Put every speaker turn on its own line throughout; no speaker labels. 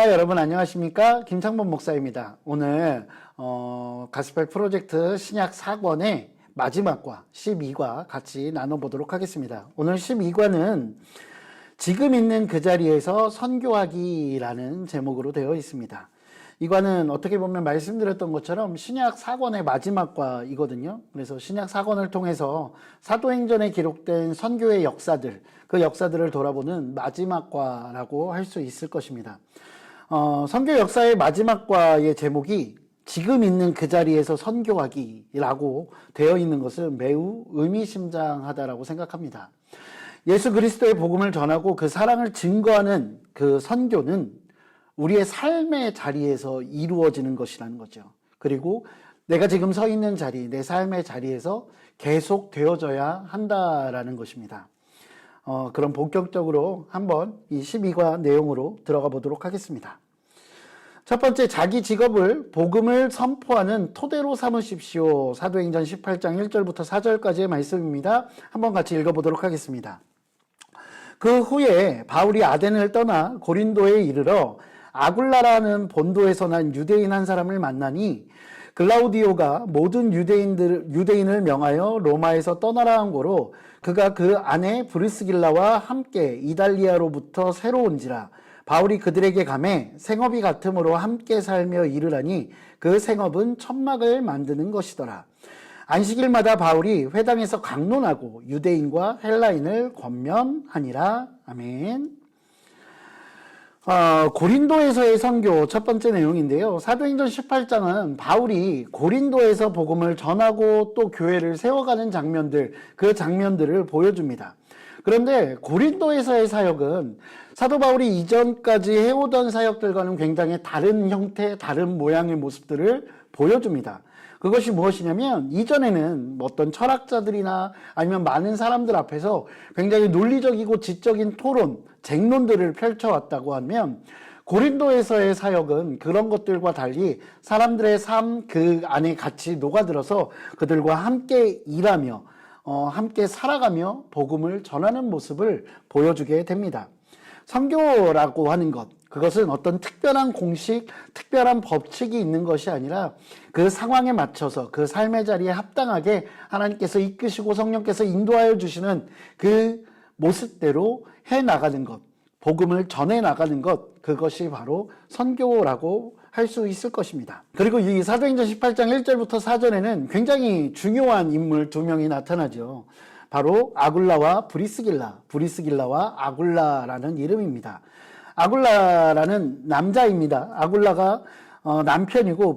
시청자 여러분 안녕하십니까? 김창범 목사입니다. 오늘 가스펠 프로젝트 신약 4권의 마지막과 12과 같이 나눠보도록 하겠습니다. 오늘 12과는 지금 있는 그 자리에서 선교하기라는 제목으로 되어 있습니다. 이 과는 어떻게 보면 말씀드렸던 것처럼 신약 4권의 마지막과이거든요. 그래서 신약 4권을 통해서 사도행전에 기록된 선교의 역사들, 그 역사들을 돌아보는 마지막과라고 할 수 있을 것입니다. 선교 역사의 마지막과의 제목이 지금 있는 그 자리에서 선교하기라고 되어 있는 것은 매우 의미심장하다라고 생각합니다. 예수 그리스도의 복음을 전하고 그 사랑을 증거하는 그 선교는 우리의 삶의 자리에서 이루어지는 것이라는 거죠. 그리고 내가 지금 서 있는 자리, 내 삶의 자리에서 계속 되어져야 한다라는 것입니다. 그럼 본격적으로 한번 이 12과 내용으로 들어가 보도록 하겠습니다. 첫 번째, 자기 직업을 복음을 선포하는 토대로 삼으십시오. 사도행전 18장 1절부터 4절까지의 말씀입니다. 한번 같이 읽어보도록 하겠습니다. 그 후에 바울이 아덴을 떠나 고린도에 이르러 아굴라라는 본도에서 난 유대인 한 사람을 만나니 글라우디오가 모든 유대인을 명하여 로마에서 떠나라 한 고로 그가 그 아내 브리스길라와 함께 이달리아로부터 새로 온지라. 바울이 그들에게 가매 생업이 같음으로 함께 살며 이르라니 그 생업은 천막을 만드는 것이더라. 안식일마다 바울이 회당에서 강론하고 유대인과 헬라인을 권면하니라. 아멘. 고린도에서의 선교 첫 번째 내용인데요. 사도행전 18장은 바울이 고린도에서 복음을 전하고 또 교회를 세워가는 장면들, 그 장면들을 보여줍니다. 그런데 고린도에서의 사역은 사도 바울이 이전까지 해오던 사역들과는 굉장히 다른 형태, 다른 모양의 모습들을 보여줍니다. 그것이 무엇이냐면 이전에는 어떤 철학자들이나 아니면 많은 사람들 앞에서 굉장히 논리적이고 지적인 토론, 쟁론들을 펼쳐왔다고 하면 고린도에서의 사역은 그런 것들과 달리 사람들의 삶 그 안에 같이 녹아들어서 그들과 함께 일하며 함께 살아가며 복음을 전하는 모습을 보여주게 됩니다. 선교라고 하는 것, 그것은 어떤 특별한 공식, 특별한 법칙이 있는 것이 아니라 그 상황에 맞춰서 그 삶의 자리에 합당하게 하나님께서 이끄시고 성령께서 인도하여 주시는 그 모습대로 해나가는 것, 복음을 전해나가는 것, 그것이 바로 선교라고 할 수 있을 것입니다. 그리고 이 사도행전 18장 1절부터 4절에는 굉장히 중요한 인물 두 명이 나타나죠. 바로 아굴라와 브리스길라와 아굴라라는 이름입니다. 아굴라라는 남자입니다. 아굴라가 남편이고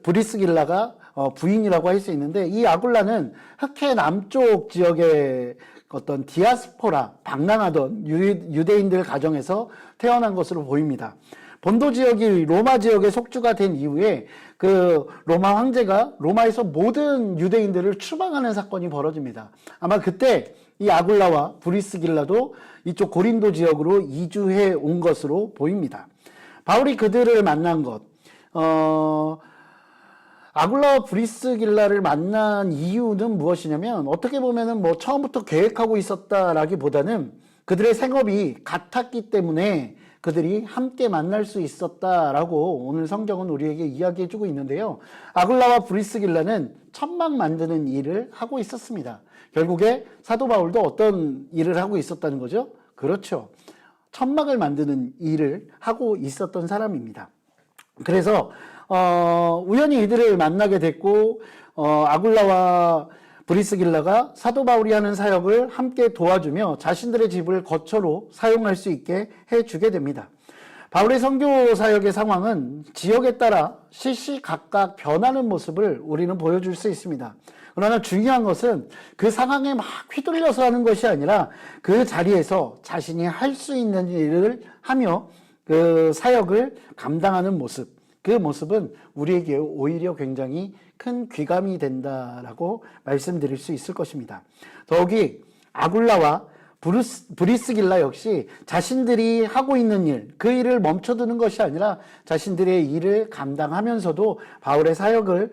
브리스길라가 부인이라고 할 수 있는데 이 아굴라는 흑해 남쪽 지역의 어떤 디아스포라, 방랑하던 유대인들 가정에서 태어난 것으로 보입니다. 본도 지역이 로마 지역의 속주가 된 이후에 그 로마 황제가 로마에서 모든 유대인들을 추방하는 사건이 벌어집니다. 아마 그때 이 아굴라와 브리스길라도 이쪽 고린도 지역으로 이주해 온 것으로 보입니다. 바울이 그들을 만난 것, 아굴라와 브리스길라를 만난 이유는 무엇이냐면 어떻게 보면은 뭐 처음부터 계획하고 있었다라기보다는 그들의 생업이 같았기 때문에 그들이 함께 만날 수 있었다라고 오늘 성경은 우리에게 이야기해주고 있는데요. 아굴라와 브리스길라는 천막 만드는 일을 하고 있었습니다. 결국에 사도 바울도 어떤 일을 하고 있었다는 거죠? 그렇죠. 천막을 만드는 일을 하고 있었던 사람입니다. 그래서 우연히 이들을 만나게 됐고 아굴라와 브리스길라가 사도 바울이 하는 사역을 함께 도와주며 자신들의 집을 거처로 사용할 수 있게 해주게 됩니다. 바울의 선교 사역의 상황은 지역에 따라 시시각각 변하는 모습을 우리는 보여줄 수 있습니다. 그러나 중요한 것은 그 상황에 막 휘둘려서 하는 것이 아니라 그 자리에서 자신이 할 수 있는 일을 하며 그 사역을 감당하는 모습, 그 모습은 우리에게 오히려 굉장히 큰 귀감이 된다라고 말씀드릴 수 있을 것입니다. 더욱이 아굴라와 브리스길라 역시 자신들이 하고 있는 일, 그 일을 멈춰두는 것이 아니라 자신들의 일을 감당하면서도 바울의 사역을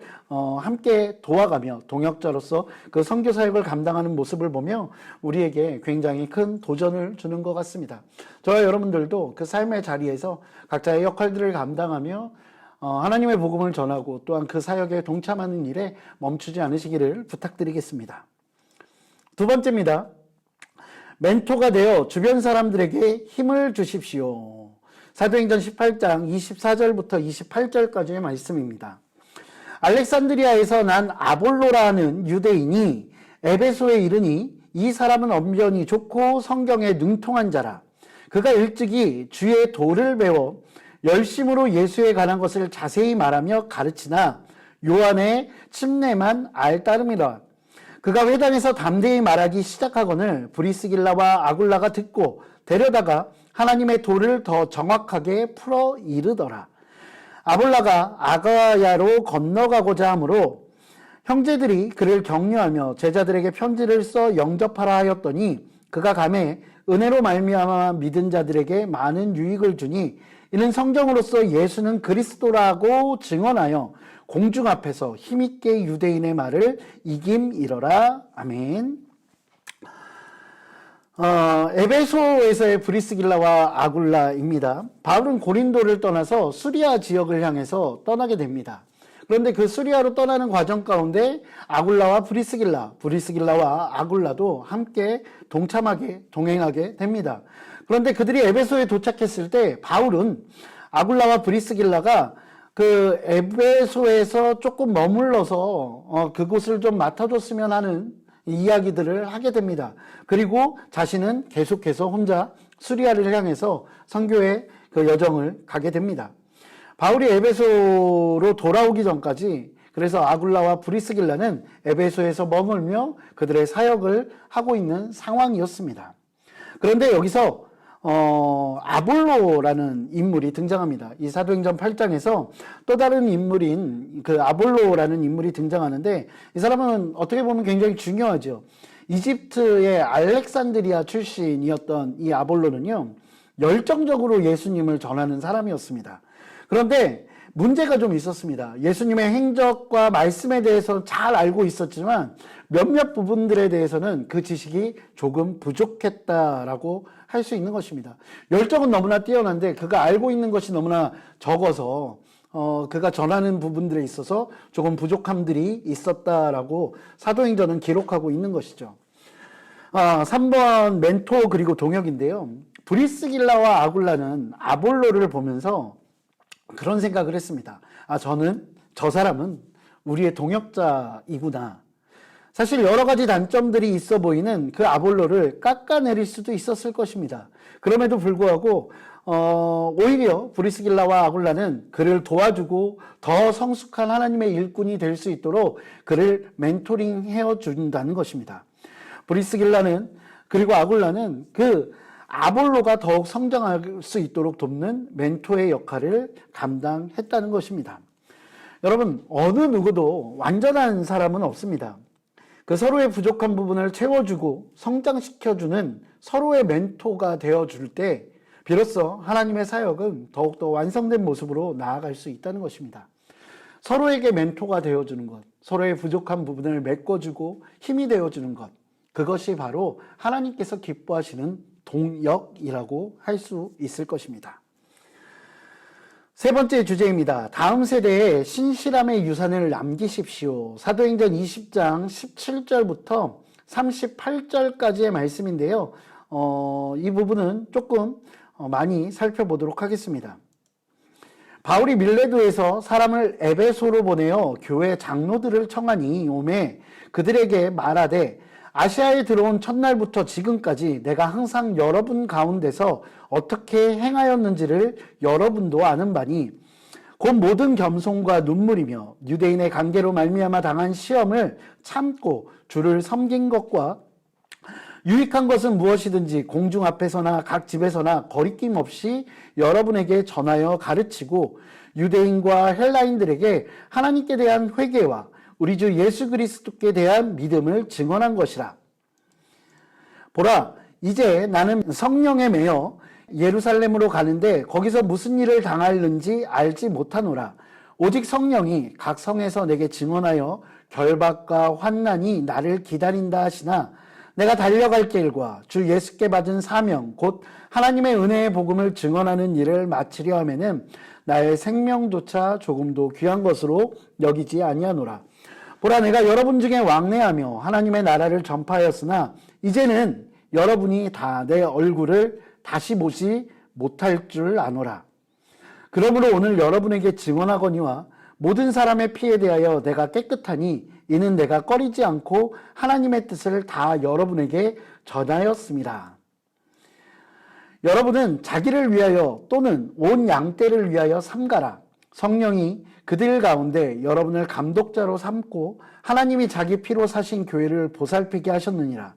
함께 도와가며 동역자로서 그 선교 사역을 감당하는 모습을 보며 우리에게 굉장히 큰 도전을 주는 것 같습니다. 저와 여러분들도 그 삶의 자리에서 각자의 역할들을 감당하며 하나님의 복음을 전하고 또한 그 사역에 동참하는 일에 멈추지 않으시기를 부탁드리겠습니다. 두 번째입니다. 멘토가 되어 주변 사람들에게 힘을 주십시오. 사도행전 18장 24절부터 28절까지의 말씀입니다. 알렉산드리아에서 난 아볼로라는 유대인이 에베소에 이르니 이 사람은 언변이 좋고 성경에 능통한 자라. 그가 일찍이 주의 도를 배워 열심으로 예수에 관한 것을 자세히 말하며 가르치나 요한의 침례만 알따름이라. 그가 회당에서 담대히 말하기 시작하거늘 브리스길라와 아굴라가 듣고 데려다가 하나님의 도를 더 정확하게 풀어 이르더라. 아볼라가 아가야로 건너가고자 하므로 형제들이 그를 격려하며 제자들에게 편지를 써 영접하라 하였더니 그가 가매 은혜로 말미암아 믿은 자들에게 많은 유익을 주니 이는 성경으로서 예수는 그리스도라고 증언하여 공중 앞에서 힘있게 유대인의 말을 이김이러라. 아멘. 에베소에서의 브리스길라와 아굴라입니다. 바울은 고린도를 떠나서 수리아 지역을 향해서 떠나게 됩니다. 그런데 그 수리아로 떠나는 과정 가운데 아굴라와 브리스길라와 아굴라도 함께 동행하게 됩니다. 그런데 그들이 에베소에 도착했을 때 바울은 아굴라와 브리스길라가 그 에베소에서 조금 머물러서 그곳을 좀 맡아줬으면 하는 이야기들을 하게 됩니다. 그리고 자신은 계속해서 혼자 수리아를 향해서 선교의 그 여정을 가게 됩니다. 바울이 에베소로 돌아오기 전까지 그래서 아굴라와 브리스길라는 에베소에서 머물며 그들의 사역을 하고 있는 상황이었습니다. 그런데 여기서 아볼로라는 인물이 등장합니다. 이 사도행전 8장에서 또 다른 인물인 그 아볼로라는 인물이 등장하는데 이 사람은 어떻게 보면 굉장히 중요하죠. 이집트의 알렉산드리아 출신이었던 이 아볼로는요, 열정적으로 예수님을 전하는 사람이었습니다. 그런데 문제가 좀 있었습니다. 예수님의 행적과 말씀에 대해서 잘 알고 있었지만 몇몇 부분들에 대해서는 그 지식이 조금 부족했다라고 할 수 있는 것입니다. 열정은 너무나 뛰어난데 그가 알고 있는 것이 너무나 적어서 그가 전하는 부분들에 있어서 조금 부족함들이 있었다라고 사도행전은 기록하고 있는 것이죠. 3번 멘토 그리고 동역인데요. 브리스길라와 아굴라는 아볼로를 보면서 그런 생각을 했습니다. 저 사람은 우리의 동역자이구나. 사실 여러 가지 단점들이 있어 보이는 그 아볼로를 깎아내릴 수도 있었을 것입니다. 그럼에도 불구하고 오히려 브리스길라와 아굴라는 그를 도와주고 더 성숙한 하나님의 일꾼이 될 수 있도록 그를 멘토링해 준다는 것입니다. 브리스길라는 그리고 아굴라는 그 아볼로가 더욱 성장할 수 있도록 돕는 멘토의 역할을 감당했다는 것입니다. 여러분, 어느 누구도 완전한 사람은 없습니다. 그 서로의 부족한 부분을 채워주고 성장시켜주는 서로의 멘토가 되어줄 때 비로소 하나님의 사역은 더욱더 완성된 모습으로 나아갈 수 있다는 것입니다. 서로에게 멘토가 되어주는 것, 서로의 부족한 부분을 메꿔주고 힘이 되어주는 것, 그것이 바로 하나님께서 기뻐하시는 동역이라고 할 수 있을 것입니다. 세 번째 주제입니다. 다음 세대에 신실함의 유산을 남기십시오. 사도행전 20장 17절부터 38절까지의 말씀인데요. 이 부분은 조금 많이 살펴보도록 하겠습니다. 바울이 밀레도에서 사람을 에베소로 보내어 교회 장로들을 청하니 오매 그들에게 말하되 아시아에 들어온 첫날부터 지금까지 내가 항상 여러분 가운데서 어떻게 행하였는지를 여러분도 아는 바니 곧 모든 겸손과 눈물이며 유대인의 관계로 말미암아 당한 시험을 참고 주를 섬긴 것과 유익한 것은 무엇이든지 공중 앞에서나 각 집에서나 거리낌 없이 여러분에게 전하여 가르치고 유대인과 헬라인들에게 하나님께 대한 회개와 우리 주 예수 그리스도께 대한 믿음을 증언한 것이라. 보라, 이제 나는 성령에 매여 예루살렘으로 가는데 거기서 무슨 일을 당하는지 알지 못하노라. 오직 성령이 각 성에서 내게 증언하여 결박과 환난이 나를 기다린다 하시나 내가 달려갈 길과 주 예수께 받은 사명 곧 하나님의 은혜의 복음을 증언하는 일을 마치려 하면은 나의 생명조차 조금도 귀한 것으로 여기지 아니하노라. 보라, 내가 여러분 중에 왕래하며 하나님의 나라를 전파하였으나 이제는 여러분이 다 내 얼굴을 다시 보지 못할 줄 아노라. 그러므로 오늘 여러분에게 증언하거니와 모든 사람의 피에 대하여 내가 깨끗하니 이는 내가 꺼리지 않고 하나님의 뜻을 다 여러분에게 전하였습니다. 여러분은 자기를 위하여 또는 온 양떼를 위하여 삼가라. 성령이 그들 가운데 여러분을 감독자로 삼고 하나님이 자기 피로 사신 교회를 보살피게 하셨느니라.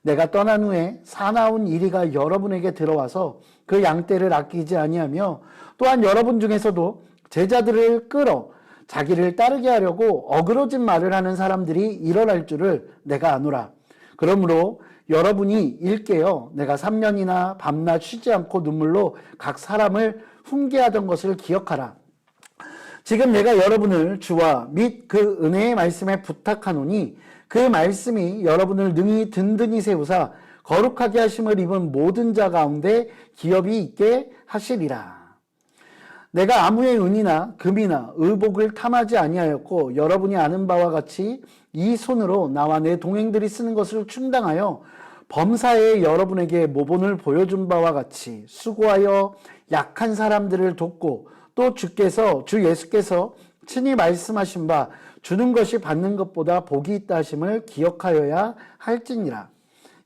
내가 떠난 후에 사나운 이리가 여러분에게 들어와서 그 양떼를 아끼지 아니하며 또한 여러분 중에서도 제자들을 끌어 자기를 따르게 하려고 어그러진 말을 하는 사람들이 일어날 줄을 내가 아노라. 그러므로 여러분이 일깨어 내가 3년이나 밤낮 쉬지 않고 눈물로 각 사람을 훈계하던 것을 기억하라. 지금 내가 여러분을 주와 및 그 은혜의 말씀에 부탁하노니 그 말씀이 여러분을 능히 든든히 세우사 거룩하게 하심을 입은 모든 자 가운데 기업이 있게 하시리라. 내가 아무의 은이나 금이나 의복을 탐하지 아니하였고 여러분이 아는 바와 같이 이 손으로 나와 내 동행들이 쓰는 것을 충당하여 범사에 여러분에게 모본을 보여준 바와 같이 수고하여 약한 사람들을 돕고 또 주 예수께서 친히 말씀하신 바 주는 것이 받는 것보다 복이 있다 하심을 기억하여야 할지니라.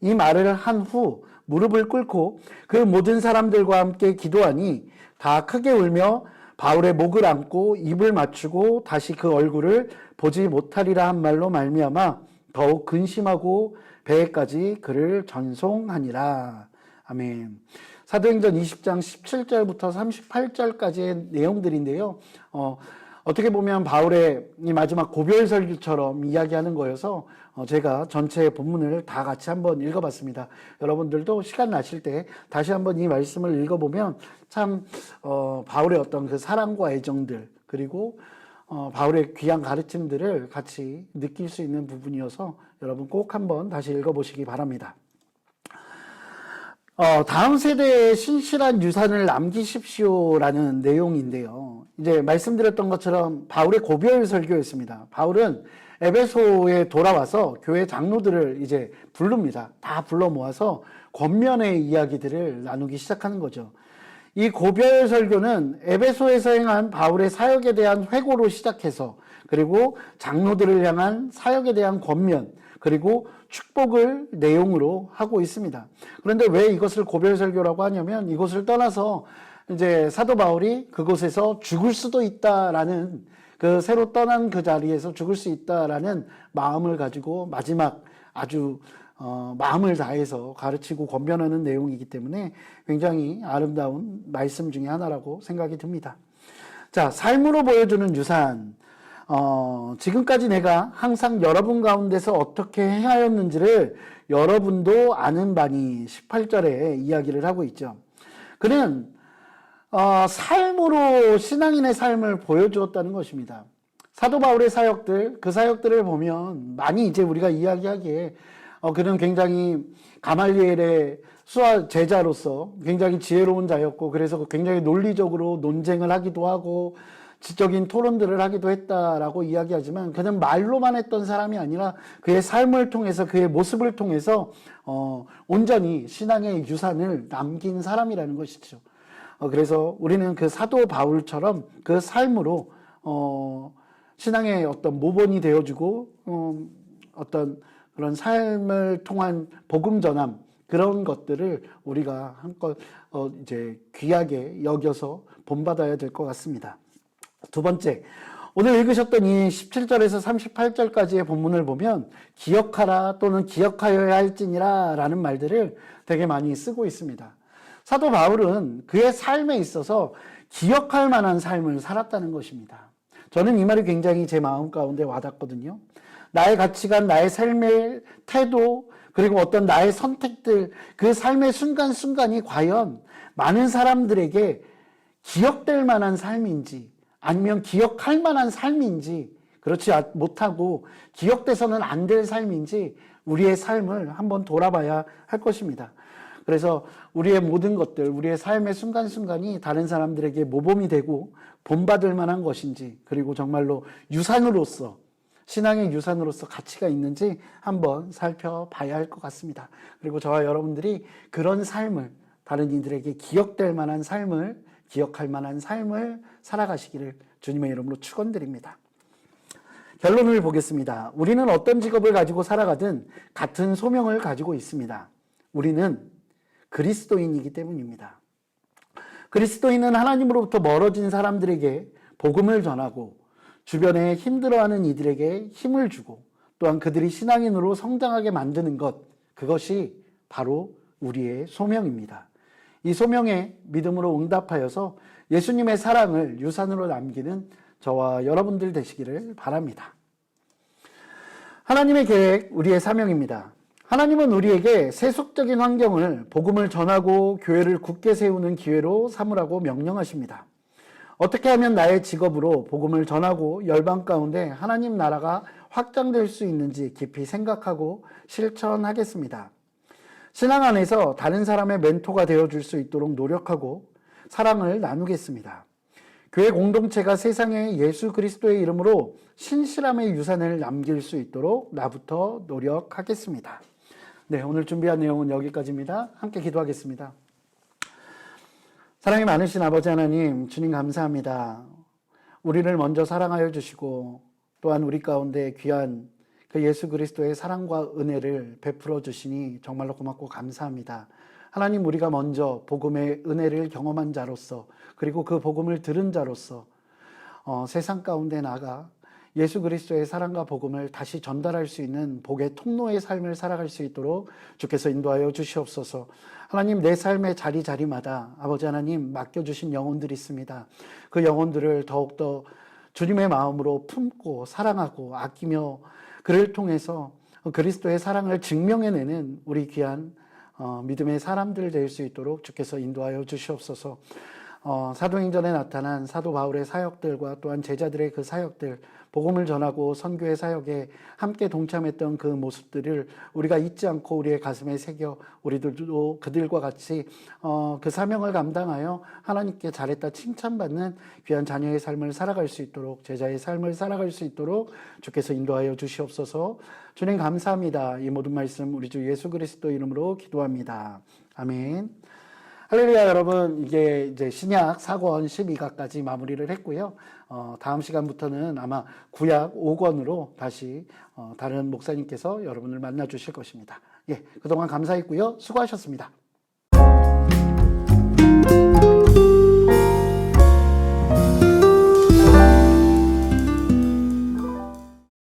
이 말을 한 후 무릎을 꿇고 그 모든 사람들과 함께 기도하니 다 크게 울며 바울의 목을 안고 입을 맞추고 다시 그 얼굴을 보지 못하리라 한 말로 말미암아 더욱 근심하고 배에까지 그를 전송하니라. 아멘. 사도행전 20장 17절부터 38절까지의 내용들인데요. 어떻게 보면 바울의 이 마지막 고별설교처럼 이야기하는 거여서 제가 전체 본문을 다 같이 한번 읽어봤습니다. 여러분들도 시간 나실 때 다시 한번 이 말씀을 읽어보면 참 바울의 어떤 그 사랑과 애정들 그리고 바울의 귀한 가르침들을 같이 느낄 수 있는 부분이어서 여러분 꼭 한번 다시 읽어보시기 바랍니다. 다음 세대에 신실한 유산을 남기십시오라는 내용인데요. 이제 말씀드렸던 것처럼 바울의 고별 설교였습니다. 바울은 에베소에 돌아와서 교회 장로들을 이제 부릅니다. 다 불러 모아서 권면의 이야기들을 나누기 시작하는 거죠. 이 고별 설교는 에베소에서 행한 바울의 사역에 대한 회고로 시작해서 그리고 장로들을 향한 사역에 대한 권면 그리고 축복을 내용으로 하고 있습니다. 그런데 왜 이것을 고별설교라고 하냐면 이곳을 떠나서 이제 사도 바울이 그곳에서 죽을 수도 있다라는 그 새로 떠난 그 자리에서 죽을 수 있다라는 마음을 가지고 마지막 아주 마음을 다해서 가르치고 권면하는 내용이기 때문에 굉장히 아름다운 말씀 중에 하나라고 생각이 듭니다. 자, 삶으로 보여주는 유산. 지금까지 내가 항상 여러분 가운데서 어떻게 행하였는지를 여러분도 아는 바니 18절에 이야기를 하고 있죠. 그는 삶으로 신앙인의 삶을 보여주었다는 것입니다. 사도 바울의 사역들, 그 사역들을 보면 많이 이제 우리가 이야기하기에 그는 굉장히 가말리엘의 수하 제자로서 굉장히 지혜로운 자였고 그래서 굉장히 논리적으로 논쟁을 하기도 하고 지적인 토론들을 하기도 했다라고 이야기하지만 그는 말로만 했던 사람이 아니라 그의 삶을 통해서 그의 모습을 통해서 온전히 신앙의 유산을 남긴 사람이라는 것이죠. 그래서 우리는 그 사도 바울처럼 그 삶으로 신앙의 어떤 모본이 되어주고 어떤 그런 삶을 통한 복음 전함 그런 것들을 우리가 한껏 이제 귀하게 여겨서 본받아야 될 것 같습니다. 두 번째, 오늘 읽으셨던 이 17절에서 38절까지의 본문을 보면 기억하라 또는 기억하여야 할지니라 라는 말들을 되게 많이 쓰고 있습니다. 사도 바울은 그의 삶에 있어서 기억할 만한 삶을 살았다는 것입니다. 저는 이 말이 굉장히 제 마음 가운데 와닿거든요. 나의 가치관, 나의 삶의 태도, 그리고 어떤 나의 선택들, 그 삶의 순간순간이 과연 많은 사람들에게 기억될 만한 삶인지, 아니면 기억할 만한 삶인지, 그렇지 못하고 기억돼서는 안 될 삶인지 우리의 삶을 한번 돌아봐야 할 것입니다. 그래서 우리의 모든 것들, 우리의 삶의 순간순간이 다른 사람들에게 모범이 되고 본받을 만한 것인지, 그리고 정말로 유산으로서, 신앙의 유산으로서 가치가 있는지 한번 살펴봐야 할 것 같습니다. 그리고 저와 여러분들이 그런 삶을, 다른 이들에게 기억될 만한 삶을, 기억할 만한 삶을 살아가시기를 주님의 이름으로 축원드립니다. 결론을 보겠습니다. 우리는 어떤 직업을 가지고 살아가든 같은 소명을 가지고 있습니다. 우리는 그리스도인이기 때문입니다. 그리스도인은 하나님으로부터 멀어진 사람들에게 복음을 전하고 주변에 힘들어하는 이들에게 힘을 주고 또한 그들이 신앙인으로 성장하게 만드는 것, 그것이 바로 우리의 소명입니다. 이 소명에 믿음으로 응답하여서 예수님의 사랑을 유산으로 남기는 저와 여러분들 되시기를 바랍니다. 하나님의 계획, 우리의 사명입니다. 하나님은 우리에게 세속적인 환경을 복음을 전하고 교회를 굳게 세우는 기회로 삼으라고 명령하십니다. 어떻게 하면 나의 직업으로 복음을 전하고 열방 가운데 하나님 나라가 확장될 수 있는지 깊이 생각하고 실천하겠습니다. 신앙 안에서 다른 사람의 멘토가 되어줄 수 있도록 노력하고 사랑을 나누겠습니다. 교회 공동체가 세상에 예수 그리스도의 이름으로 신실함의 유산을 남길 수 있도록 나부터 노력하겠습니다. 네, 오늘 준비한 내용은 여기까지입니다. 함께 기도하겠습니다. 사랑이 많으신 아버지 하나님, 주님 감사합니다. 우리를 먼저 사랑하여 주시고 또한 우리 가운데 귀한 그 예수 그리스도의 사랑과 은혜를 베풀어 주시니 정말로 고맙고 감사합니다. 하나님, 우리가 먼저 복음의 은혜를 경험한 자로서, 그리고 그 복음을 들은 자로서 세상 가운데 나가 예수 그리스도의 사랑과 복음을 다시 전달할 수 있는 복의 통로의 삶을 살아갈 수 있도록 주께서 인도하여 주시옵소서. 하나님, 내 삶의 자리자리마다 아버지 하나님 맡겨주신 영혼들이 있습니다. 그 영혼들을 더욱더 주님의 마음으로 품고 사랑하고 아끼며 그를 통해서 그리스도의 사랑을 증명해내는 우리 귀한 믿음의 사람들 될 수 있도록 주께서 인도하여 주시옵소서. 사도행전에 나타난 사도 바울의 사역들과 또한 제자들의 그 사역들, 복음을 전하고 선교의 사역에 함께 동참했던 그 모습들을 우리가 잊지 않고 우리의 가슴에 새겨 우리들도 그들과 같이 그 사명을 감당하여 하나님께 잘했다 칭찬받는 귀한 자녀의 삶을 살아갈 수 있도록, 제자의 삶을 살아갈 수 있도록 주께서 인도하여 주시옵소서. 주님 감사합니다. 이 모든 말씀 우리 주 예수 그리스도 이름으로 기도합니다. 아멘. 할렐루야. 여러분, 이게 이제 신약 4권 12가까지 마무리를 했고요. 다음 시간부터는 아마 구약 5권으로 다시 다른 목사님께서 여러분을 만나 주실 것입니다. 예, 그동안 감사했고요. 수고하셨습니다.